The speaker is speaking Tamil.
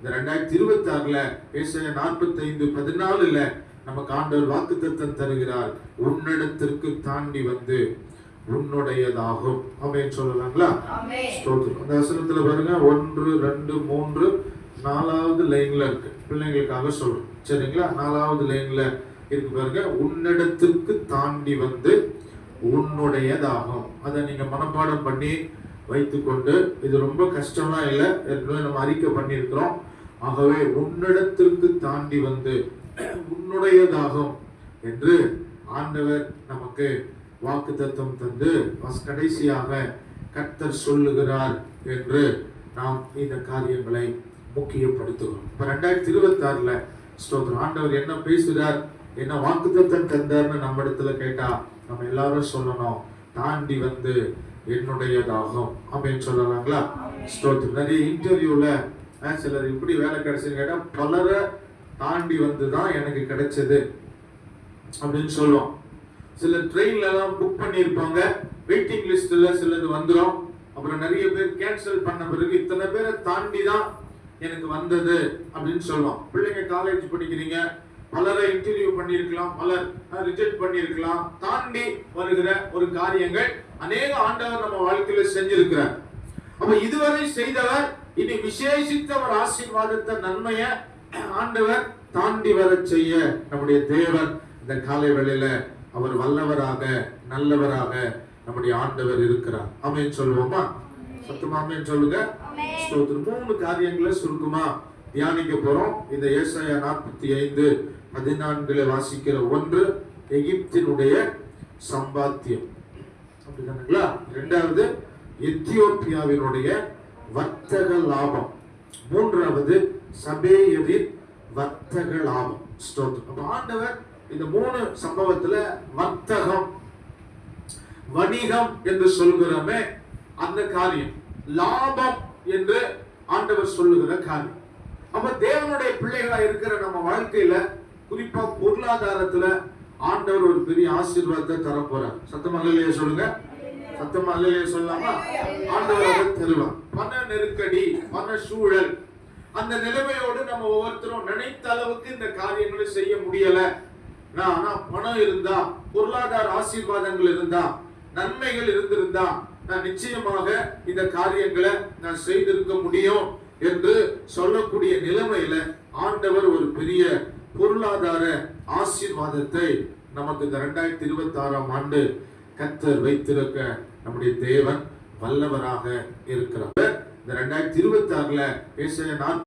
இந்த 2026ல ஏசாயா 45:14 நமக்கு ஆண்டவர் வாக்குத்தத்தம் தருகிறார். உன்னிடத்திற்கு தாண்டி வந்து உன்னுடையதாகும். ஆமென் சொல்லலாங்களா? ஸ்தோத்திரம். அந்த வசனத்துல பாருங்க, 1, 2, 3, 4வது லைன்ல இருக்கு. பிள்ளைங்களுக்காக சொல்றோம், சரிங்களா? 4வது லைன்ல இருக்கு பாருங்க, உன்னிடத்திற்கு தாண்டி வந்து உன்னுடையதாகும். அதை நீங்க மனப்பாடம் பண்ணி வைத்துக்கொண்டு, இது ரொம்ப கஷ்டம்லாம் இல்லை, ஏற்கனவே நம்ம அறிக்கை பண்ணியிருக்கிறோம். ஆகவே உன்னிடத்திற்கு தாண்டி வந்து உன்னுடையதாகும் என்று ஆண்டவர் நமக்கு வாக்குத்தத்தம் தந்து கடைசியாக கர்த்தர் சொல்லுகிறார் என்று நாம் இந்த காரியங்களை முக்கியப்படுத்துகிறோம். இப்ப 2026ல ஸ்தோத்திரம், ஆண்டவர் என்ன பேசுகிறார், என்ன வாக்குத்தத்தம் தந்தார்னு நம்ம இடத்துல கேட்டா நம்ம எல்லாரும் சொல்லணும், தாண்டி வந்து என்னுடையதாகும். அப்படின்னு சொல்லலாங்களா? ஸ்தோத்திரம். நிறைய இன்டர்வியூல சிலர் இப்படி வேலை கிடைச்சுன்னு கேட்டா, பலரை தாண்டி வந்துதான் எனக்கு கிடைச்சது அப்படின்னு சொல்லுவோம். சில ட்ரெயின்ல எல்லாம் புக் பண்ணியிருப்பாங்க, வெயிட்டிங் லிஸ்ட்ல சிலது வந்துடும். அப்புறம் நிறைய பேர் கேன்சல் பண்ண பிறகு இத்தனை பேரை தாண்டி தான் எனக்கு வந்தது அப்படின்னு சொல்லுவோம். பிள்ளைங்க காலேஜ் படிக்கிறீங்க, பலரை இன்டர்வியூ பண்ணியிருக்கலாம், பலர் ரிஜெக்ட் பண்ணியிருக்கலாம். தாண்டி வருகிற ஒரு காரியங்கள் அநேக ஆண்டவர் நம்ம வாழ்க்கையில செஞ்சிருக்கிறார். அப்ப இதுவரை செய்தவர் இனி விசேஷித்த ஒரு ஆசீர்வாதத்தை, நன்மையை ஆண்டவர் தாண்டி வர செய்ய நம்முடைய தேவன் இந்த காலை வேளையில அவர் வல்லவராக, நல்லவராக நம்முடைய ஆண்டவர் இருக்கிறார். ஆமென் சொல்லுவோமா? சத்தமா ஆமென் சொல்லுங்க. 3 காரியங்களை சுருக்கமா தியானிக்க போறோம். இந்த ஏசாயா 45:14 வாசிக்கிற ஒன்று, எகிப்தினுடைய சம்பாத்தியம், அப்படிதானுங்களா? 2வது எத்தியோப்பியாவினுடைய வர்த்தக லாபம், 3வது சபேயரின் வர்த்தக லாபம். ஸ்தோத்திரம். ஆண்டவர் இந்த 3 சம்பவத்துல வர்த்தகம், வணிகம் என்று சொல்கிறோமே அந்த காரியம், லாபம் என்று ஆண்டவர் சொல்லுகிற காரியம். அப்ப தேவனுடைய பிள்ளைகளா இருக்கிற நம்ம வாழ்க்கையில, குறிப்பா பொருளாதாரத்துல ஆண்டவர் ஒரு பெரிய ஆசீர்வாதத்தை தரப்போறார். சத்தமா அல்லேலூயா சொல்லுங்க. சத்தமா அல்லேலூயா சொல்லலாமா? ஆண்டவர் அதை தருவார். பண நெருக்கடி, பண சூழல், அந்த நிலைமையோடு நம்ம ஒவ்வொருத்தரும் நினைத்த அளவுக்கு இந்த காரியங்களை செய்ய முடியல. ஆனா பணம் இருந்தா, பொருளாதார ஆசீர்வாதங்கள் இருந்தா, நன்மைகள் இருந்திருந்தா, நான் நிச்சயமாக இந்த காரியங்களை நான் செய்திருக்க முடியும் என்று சொல்லக்கூடிய நிலைமையில ஆண்டவர் ஒரு பெரிய பொருளாதார ஆசீர்வாதத்தை நமக்கு இந்த 2026ஆம் ஆண்டு கர்த்தர் வைத்திருக்க நம்முடைய தேவன் வல்லவராக இருக்கிறார். இந்த 2026ல ஏசாயா